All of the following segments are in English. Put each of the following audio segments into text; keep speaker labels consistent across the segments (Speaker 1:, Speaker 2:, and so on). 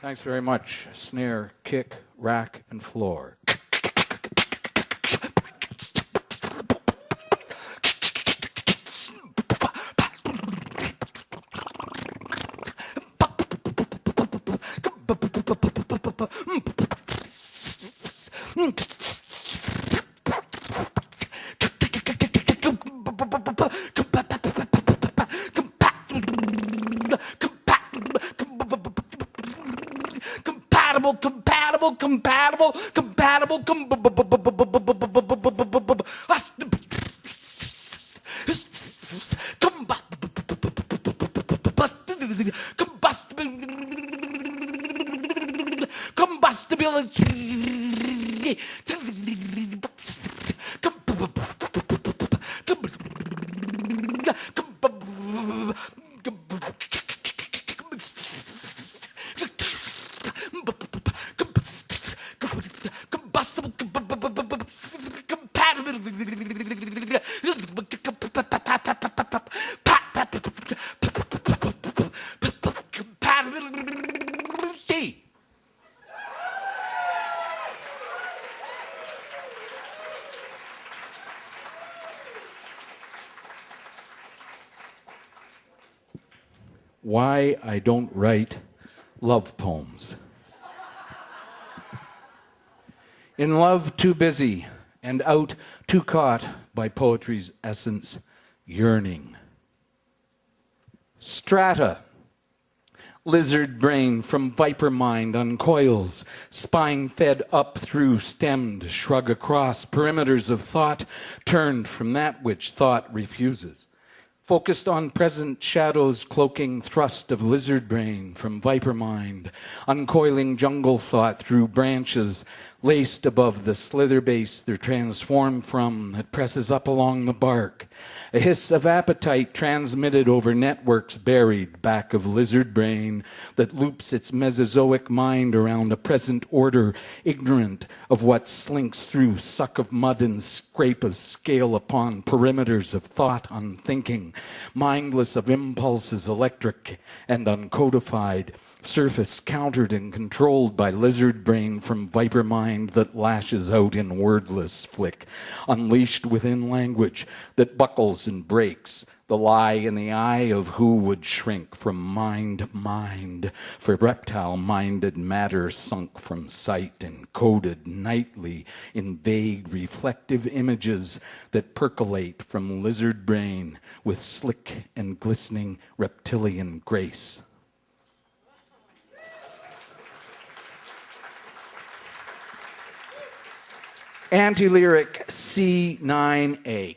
Speaker 1: Thanks very much. Snare, kick, rack, and floor. Why I don't write love poems. In love too busy, and out too caught by poetry's essence, yearning. Strata, lizard brain from viper mind uncoils, spine fed up through stemmed, shrug across perimeters of thought turned from that which thought refuses. Focused on present shadows, cloaking thrust of lizard brain from viper mind, uncoiling jungle thought through branches laced above the slither base they're transformed from that presses up along the bark. A hiss of appetite transmitted over networks buried back of lizard brain that loops its Mesozoic mind around a present order, ignorant of what slinks through suck of mud and scrape of scale upon perimeters of thought unthinking, mindless of impulses electric and uncodified, surface countered and controlled by lizard brain from viper mind that lashes out in wordless flick, unleashed within language that buckles and breaks, the lie in the eye of who would shrink from mind, for reptile-minded matter sunk from sight and coded nightly in vague reflective images that percolate from lizard brain with slick and glistening reptilian grace. Anti-lyric C9A.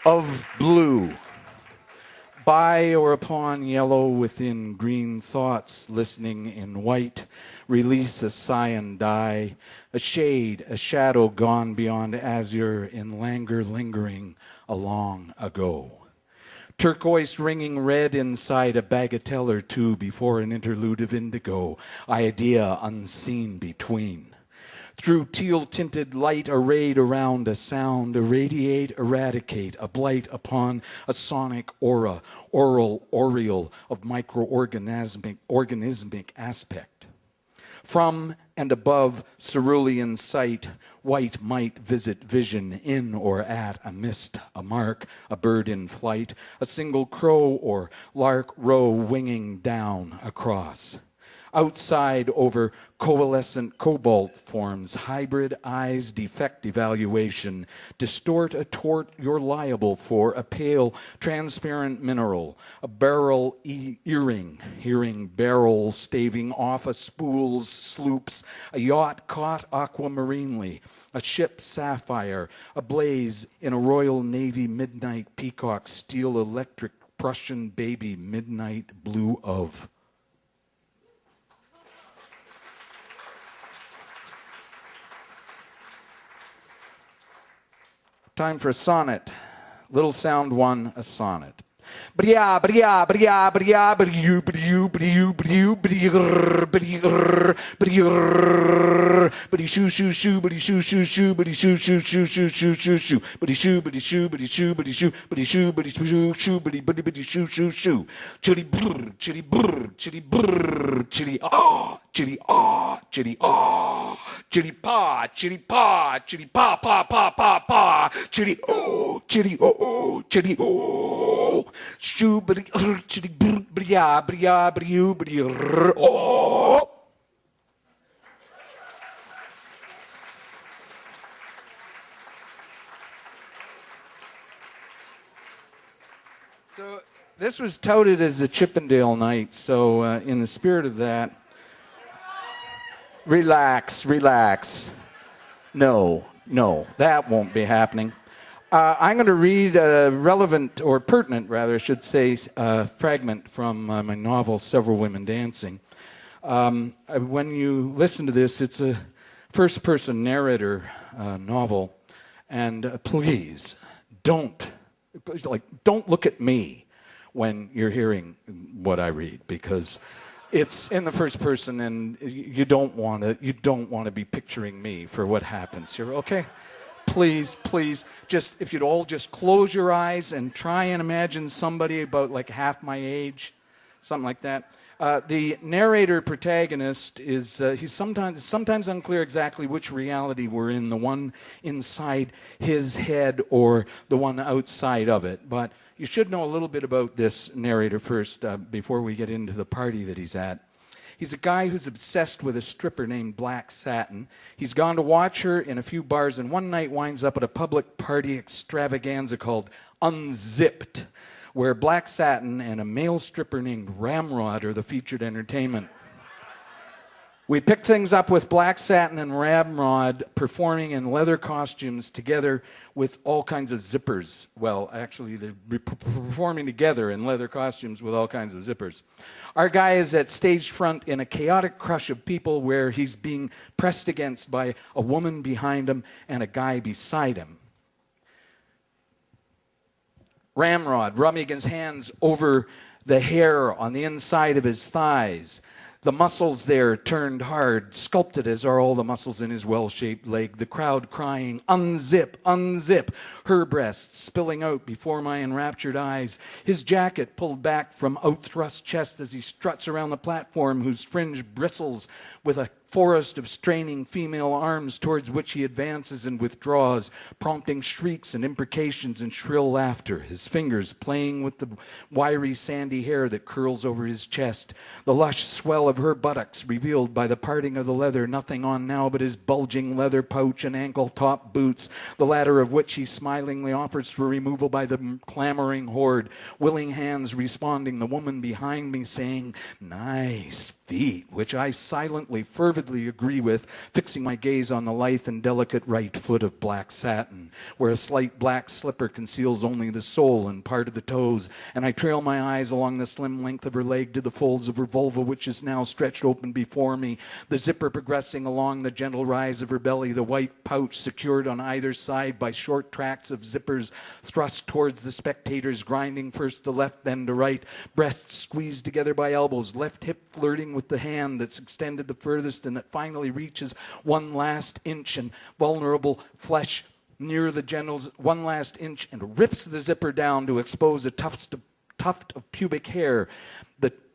Speaker 1: Of blue, by or upon yellow within green thoughts, listening in white, release a cyan dye, a shade, a shadow gone beyond azure in languor lingering a long ago. Turquoise ringing red inside a bagatelle or two before an interlude of indigo, idea unseen between. Through teal-tinted light arrayed around a sound, irradiate, eradicate, a blight upon a sonic aura, oral aureole of microorganismic aspect. From and above cerulean sight, white might visit vision in or at a mist, a mark, a bird in flight, a single crow or lark row winging down across. Outside over coalescent cobalt forms, hybrid eyes defect evaluation, distort a tort you're liable for, a pale transparent mineral, a barrel earring, hearing barrels staving off a spool's sloops, a yacht caught aquamarinely, a ship sapphire, ablaze in a Royal Navy midnight peacock steel electric Prussian baby midnight blue of. Time for a sonnet. Little sound one, a sonnet. Bria, bria, bria, bria, bria, bria, bria, bria, bria, bria, bria, bria, shoo, shoo, shoo, bria, shoo, shoo, shoo, bria, shoo, shoo, shoo, shoo, shoo, shoo, shoo, bria, shoo, bria, shoo, bria, shoo, bria, shoo, bria, shoo, bria, shoo, shoo, bria, bria, bria, shoo, shoo, shoo, chitty brr, chitty brr, chitty brr, chitty ah, chitty ah, chitty ah, chitty pa, chitty pa, chitty pa, pa, pa, pa, pa, chitty oh, chitty oh, chitty oh. So this was touted as a Chippendale night, so in the spirit of that, relax. No, that won't be happening. I'm going to read a relevant, or pertinent rather, I should say, fragment from my novel, Several Women Dancing. When you listen to this, it's a first-person narrator novel, and please don't look at me when you're hearing what I read, because it's in the first person, and you don't want to be picturing me for what happens here. Okay. Please, just if you'd all just close your eyes and try and imagine somebody about like half my age, something like that. The narrator protagonist is he's sometimes unclear exactly which reality we're in, the one inside his head or the one outside of it. But you should know a little bit about this narrator first before we get into the party that he's at. He's a guy who's obsessed with a stripper named Black Satin. He's gone to watch her in a few bars, and one night winds up at a public party extravaganza called Unzipped, where Black Satin and a male stripper named Ramrod are the featured entertainment. We picked things up with Black Satin and Ramrod performing in leather costumes together with all kinds of zippers. Well, actually, they're performing together in leather costumes with all kinds of zippers. Our guy is at stage front in a chaotic crush of people where he's being pressed against by a woman behind him and a guy beside him. Ramrod rubbing his hands over the hair on the inside of his thighs. The muscles there turned hard, sculpted as are all the muscles in his well-shaped leg. The crowd crying, "Unzip, unzip!" Her breasts spilling out before my enraptured eyes. His jacket pulled back from outthrust chest as he struts around the platform, whose fringe bristles with a forest of straining female arms towards which he advances and withdraws, prompting shrieks and imprecations and shrill laughter, his fingers playing with the wiry sandy hair that curls over his chest, the lush swell of her buttocks revealed by the parting of the leather, nothing on now but his bulging leather pouch and ankle-top boots, the latter of which he smilingly offers for removal by the clamoring horde, willing hands responding, the woman behind me saying, "Nice feet," which I silently, fervidly agree with, fixing my gaze on the lithe and delicate right foot of Black Satin, where a slight black slipper conceals only the sole and part of the toes, and I trail my eyes along the slim length of her leg to the folds of her vulva, which is now stretched open before me, the zipper progressing along the gentle rise of her belly, the white pouch secured on either side by short tracts of zippers thrust towards the spectators, grinding first to left, then to right, breasts squeezed together by elbows, left hip flirting with the hand that's extended the furthest and that finally reaches one last inch, and vulnerable flesh near the genitals, one last inch, and rips the zipper down to expose a tuft of pubic hair.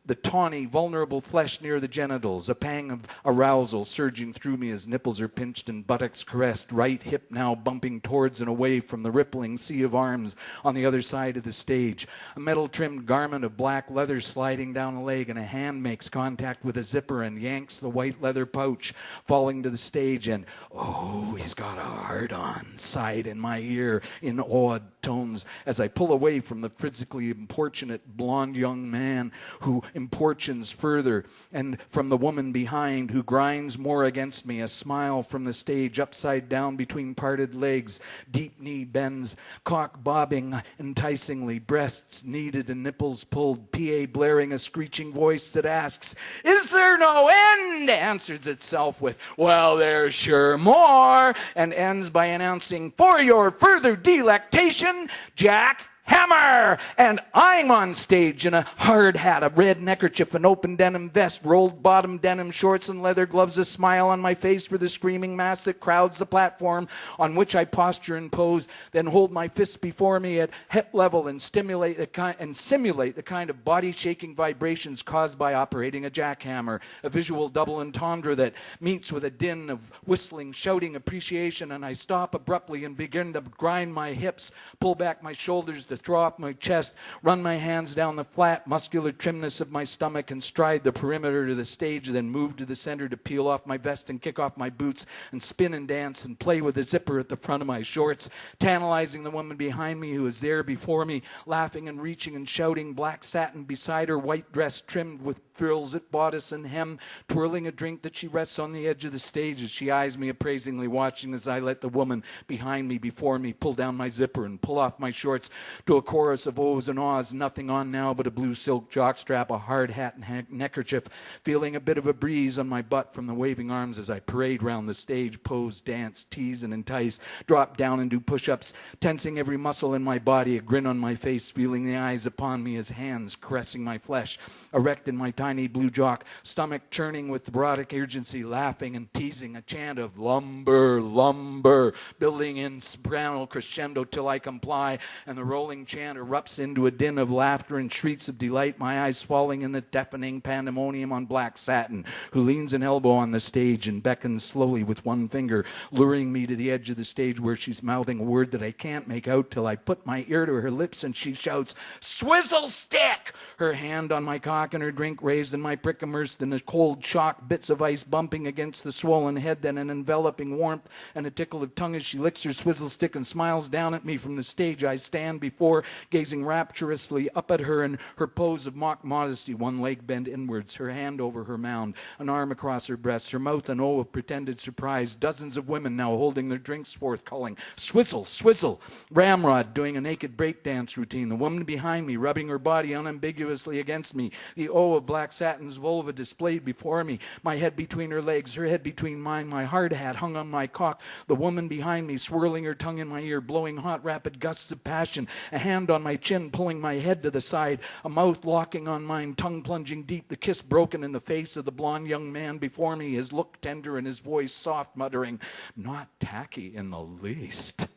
Speaker 1: The the tawny, vulnerable flesh near the genitals, a pang of arousal surging through me as nipples are pinched and buttocks caressed, right hip now bumping towards and away from the rippling sea of arms on the other side of the stage. A metal-trimmed garment of black leather sliding down a leg, and a hand makes contact with a zipper and yanks the white leather pouch, falling to the stage, and, "Oh, he's got a hard-on," sighed in my ear in awed tones as I pull away from the physically importunate blonde young man who importunes further, and from the woman behind who grinds more against me, a smile from the stage upside down between parted legs, deep knee bends, cock bobbing enticingly, breasts kneaded and nipples pulled, PA blaring a screeching voice that asks, "Is there no end?" answers itself with, "Well, there's sure more," and ends by announcing, "For your further delectation, Jack Hammer!" And I'm on stage in a hard hat, a red neckerchief, an open denim vest, rolled bottom denim shorts and leather gloves, a smile on my face for the screaming mass that crowds the platform on which I posture and pose, then hold my fists before me at hip level and simulate the kind of body-shaking vibrations caused by operating a jackhammer, a visual double entendre that meets with a din of whistling, shouting appreciation, and I stop abruptly and begin to grind my hips, pull back my shoulders to throw off my chest, run my hands down the flat, muscular trimness of my stomach and stride the perimeter to the stage, then move to the center to peel off my vest and kick off my boots and spin and dance and play with the zipper at the front of my shorts, tantalizing the woman behind me who is there before me, laughing and reaching and shouting, black satin beside her, white dress trimmed with frills at bodice and hem, twirling a drink that she rests on the edge of the stage as she eyes me appraisingly, watching as I let the woman behind me, before me, pull down my zipper and pull off my shorts to a chorus of ohs and ahs, nothing on now but a blue silk jockstrap, a hard hat and neckerchief, feeling a bit of a breeze on my butt from the waving arms as I parade round the stage, pose, dance, tease and entice, drop down and do push-ups, tensing every muscle in my body, a grin on my face, feeling the eyes upon me as hands caressing my flesh, erect in my tiny blue jock, stomach churning with erotic urgency, laughing and teasing, a chant of lumber, lumber, building in soprano crescendo till I comply, and the rolling chant erupts into a din of laughter and shrieks of delight, my eyes swallowing in the deafening pandemonium on black satin, who leans an elbow on the stage and beckons slowly with one finger, luring me to the edge of the stage where she's mouthing a word that I can't make out till I put my ear to her lips and she shouts, "Swizzle stick!" Her hand on my cock and her drink raised and my prick immersed in a cold shock, bits of ice bumping against the swollen head, then an enveloping warmth and a tickle of tongue as she licks her swizzle stick and smiles down at me from the stage I stand before, gazing rapturously up at her in her pose of mock modesty, one leg bent inwards, her hand over her mound, an arm across her breast, her mouth an O of pretended surprise, dozens of women now holding their drinks forth, calling, "Swizzle, swizzle!" Ramrod doing a naked breakdance routine, the woman behind me rubbing her body unambiguously against me, the O of black satin's vulva displayed before me, my head between her legs, her head between mine, my hard hat hung on my cock, the woman behind me swirling her tongue in my ear, blowing hot rapid gusts of passion, a hand on my chin pulling my head to the side, a mouth locking on mine, tongue plunging deep, the kiss broken in the face of the blond young man before me, his look tender and his voice soft, muttering, "Not tacky in the least."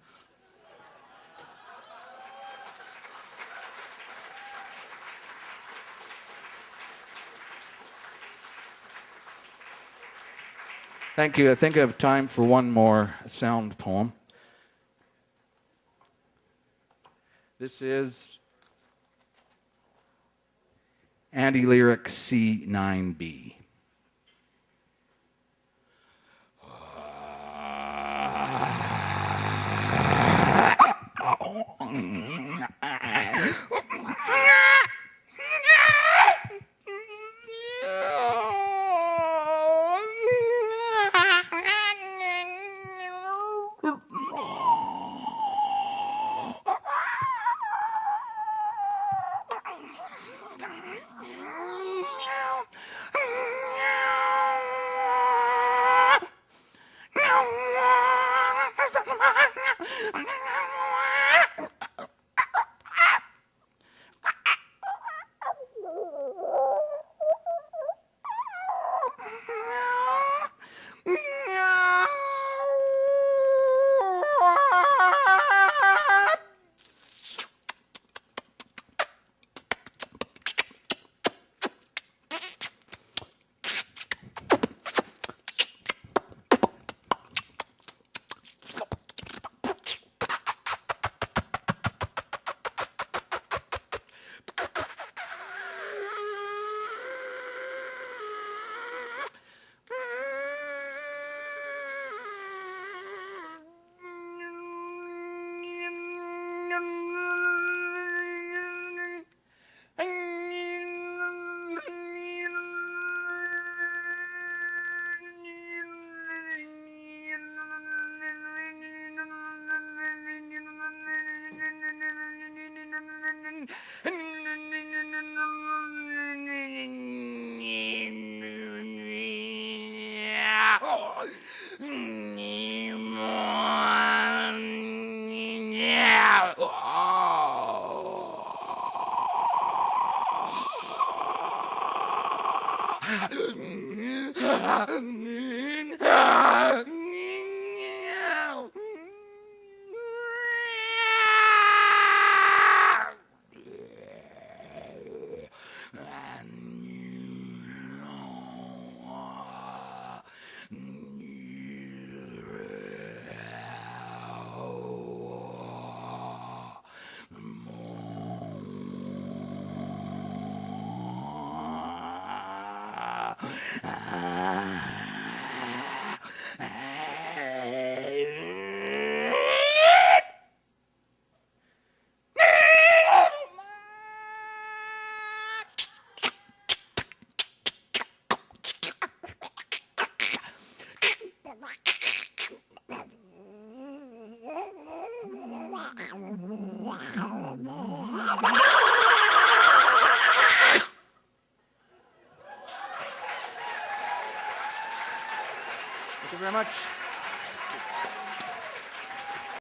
Speaker 1: Thank you. I think I have time for one more sound poem. This is Anti-Lyric C9B.